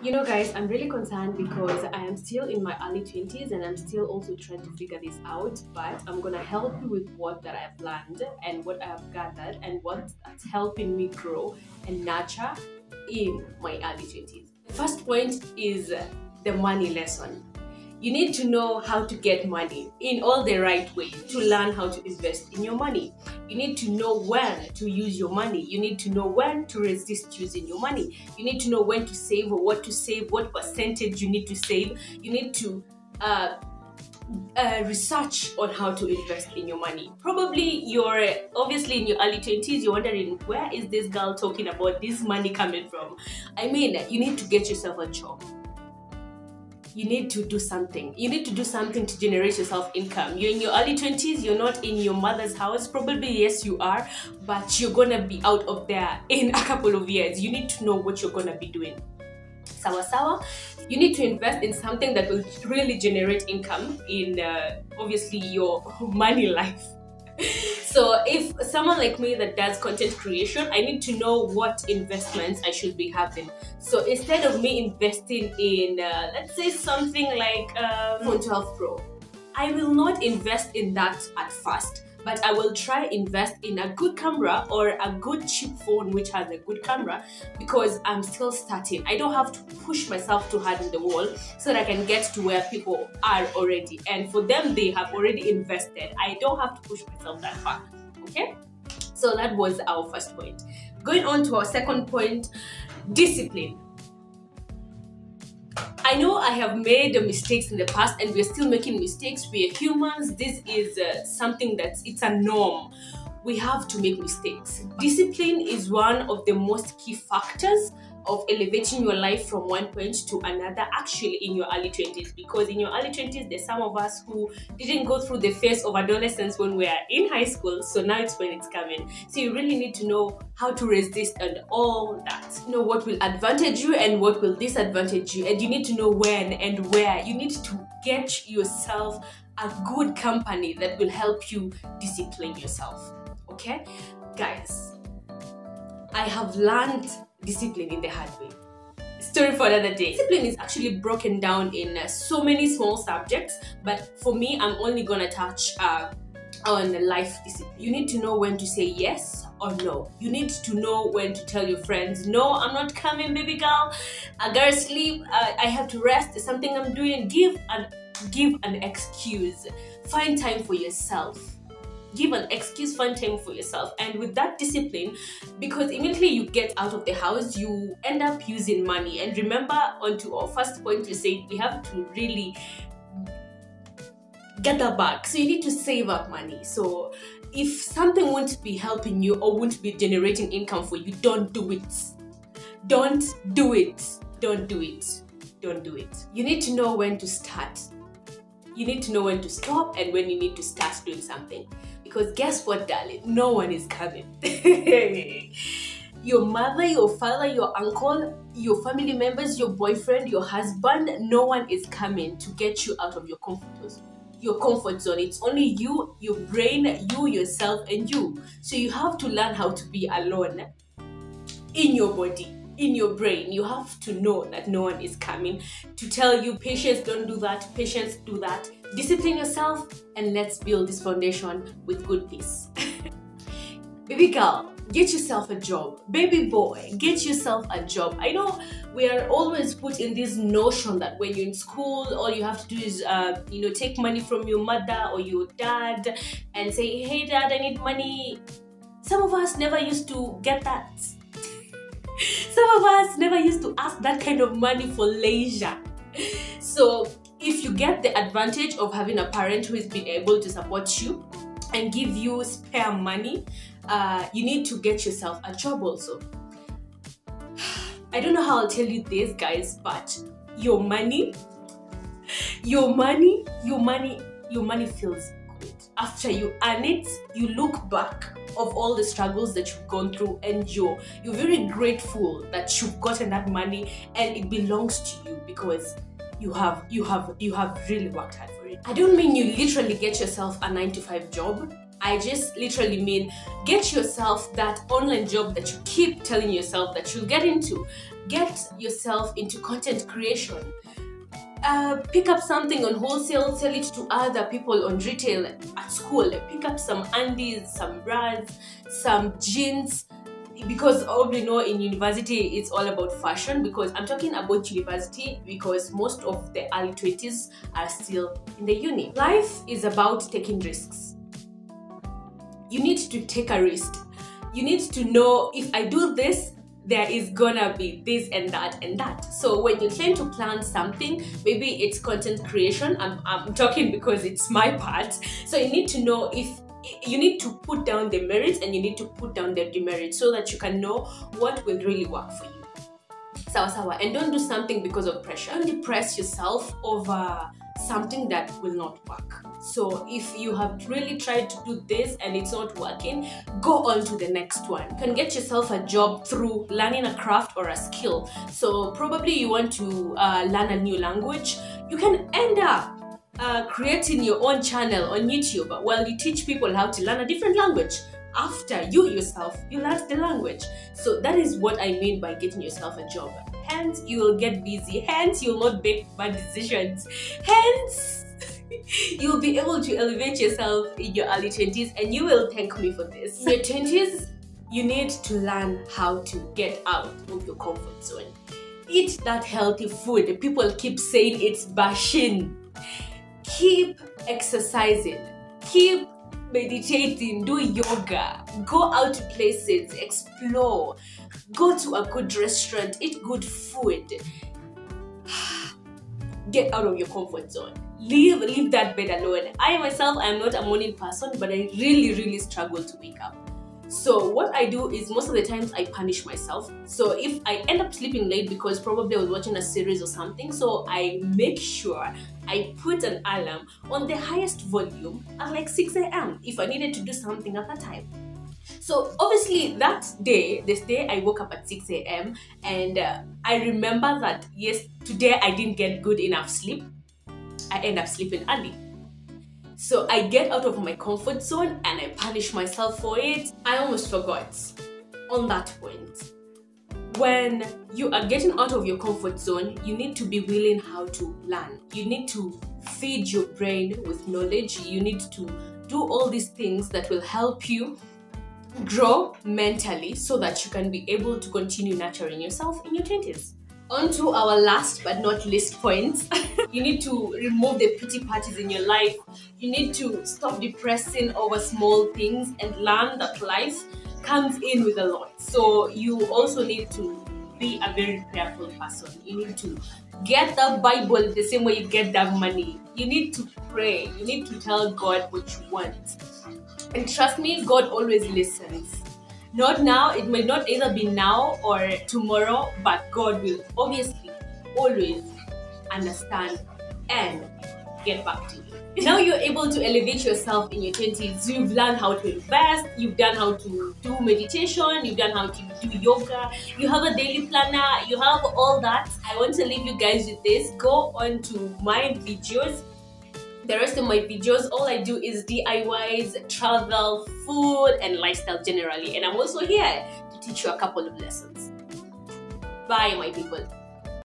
You know, guys, I'm really concerned because I am still in my early 20s and I'm still also trying to figure this out. But I'm gonna help you with what that I've learned and what I have gathered and that's helping me grow and nurture in my early 20s. First point is the money lesson. You need to know how to get money in all the right ways to learn how to invest in your money. You need to know when to use your money. You need to know when to resist using your money. You need to know when to save or what to save, what percentage you need to save. You need to research on how to invest in your money. Probably you're obviously in your early 20s, you're wondering, where is this girl talking about this money coming from? I mean, you need to get yourself a job. You need to do something. You need to do something to generate yourself income. You're in your early 20s, you're not in your mother's house. Probably, yes, you are, but you're gonna be out of there in a couple of years. You need to know what you're gonna be doing. Sawa. You need to invest in something that will really generate income in obviously your money life. So if someone like me that does content creation, I need to know what investments I should be having. So instead of me investing in let's say something like iPhone 12 Pro, I will not invest in that at first, but I will try invest in a good camera or a good cheap phone which has a good camera, because I'm still starting. I don't have to push myself too hard in the wall so that I can get to where people are already. And for them, they have already invested. I don't have to push myself that far. Okay? So that was our first point. Going on to our second point, discipline. I know I have made mistakes in the past and we're still making mistakes. We are humans. This is something it's a norm. We have to make mistakes. Discipline is one of the most key factors of elevating your life from one point to another, actually in your early 20s, because in your early 20s there's some of us who didn't go through the phase of adolescence when we are in high school, so now it's when it's coming. So you really need to know how to resist and all that. Know what will advantage you and what will disadvantage you, and you need to know when and where. You need to get yourself a good company that will help you discipline yourself. Okay, guys, I have learned discipline in the hard way. Story for another day. Discipline is actually broken down in so many small subjects, but for me, I'm only gonna touch on life discipline. You need to know when to say yes or no. You need to know when to tell your friends, no, I'm not coming, baby girl. I gotta sleep. I have to rest. There's something I'm doing. Give an excuse. Find time for yourself. Give an excuse, find time for yourself. And with that discipline, because immediately you get out of the house, you end up using money. And remember, on to our first point, we said we have to really get that back. So you need to save up money. So if something won't be helping you or won't be generating income for you, don't do it. Don't do it. Don't do it. Don't do it. You need to know when to start. You need to know when to stop and when you need to start doing something. Because guess what, darling? No one is coming. Your mother, your father, your uncle, your family members, your boyfriend, your husband, no one is coming to get you out of your comfort zone. It's only you, your brain, you, yourself, and you. So you have to learn how to be alone in your body. In your brain, you have to know that no one is coming to tell you, patience, don't do that, patience, do that. Discipline yourself and let's build this foundation with good peace. Baby girl, get yourself a job. Baby boy, get yourself a job. I know we are always put in this notion that when you're in school, all you have to do is take money from your mother or your dad and say, hey dad, I need money. Some of us never used to get that. Some of us never used to ask that kind of money for leisure. So if you get the advantage of having a parent who has been able to support you and give you spare money, you need to get yourself a job also. I don't know how I'll tell you this, guys, but your money feels good. After you earn it, you look back of all the struggles that you've gone through and you're very grateful that you've gotten that money and it belongs to you because you have really worked hard for it. I don't mean you literally get yourself a 9-to-5 job. I just literally mean get yourself that online job that you keep telling yourself that you'll get into. Get yourself into content creation. Pick up something on wholesale, sell it to other people on retail at school. Pick up some undies, some bras, some jeans, because all you know in university it's all about fashion. Because I'm talking about university because most of the early 20s are still in the uni. Life is about taking risks. You need to take a risk. You need to know, if I do this, there is gonna be this and that and that. So when you tend to plan something, maybe it's content creation, I'm talking because it's my part. So you need to know, if you need to put down the merits and you need to put down the demerits so that you can know what will really work for you. Sawa. And don't do something because of pressure. Don't depress yourself over something that will not work. So if you have really tried to do this and it's not working, go on to the next one. You can get yourself a job through learning a craft or a skill. So probably you want to learn a new language. You can end up creating your own channel on YouTube while you teach people how to learn a different language. After you yourself, you learn the language. So that is what I mean by getting yourself a job. Hence, you will get busy. Hence, you will not make bad decisions. Hence, you'll be able to elevate yourself in your early 20s, and you will thank me for this. In your 20s, you need to learn how to get out of your comfort zone. Eat that healthy food. People keep saying it's bashing. Keep exercising. Keep meditating, do yoga, go out to places, explore, go to a good restaurant, eat good food. Get out of your comfort zone. Leave that bed alone. I myself, I am not a morning person, but I really struggle to wake up. So what I do is, most of the times I punish myself. So if I end up sleeping late because probably I was watching a series or something, so I make sure I put an alarm on the highest volume at like 6 a.m. if I needed to do something at that time. So obviously this day I woke up at 6 a.m. and I remember that yes, today I didn't get good enough sleep. I end up sleeping early. So I get out of my comfort zone and I punish myself for it. I almost forgot on that point. When you are getting out of your comfort zone, you need to be willing how to learn. You need to feed your brain with knowledge. You need to do all these things that will help you grow mentally so that you can be able to continue nurturing yourself in your 20s. On to our last but not least point. You need to remove the pity parties in your life. You need to stop depressing over small things and learn that life comes in with a lot. So you also need to be a very prayerful person. You need to get the Bible the same way you get that money. You need to pray. You need to tell God what you want. And trust me, God always listens. Not now, it may not either be now or tomorrow, but God will obviously always understand and get back to you. Now you're able to elevate yourself in your 20s. You've learned how to invest, you've done how to do meditation, you've done how to do yoga, you have a daily planner, you have all that. I want to leave you guys with this. Go on to my videos. The rest of my videos, all I do is DIYs, travel, food, and lifestyle generally. And I'm also here to teach you a couple of lessons. Bye, my people.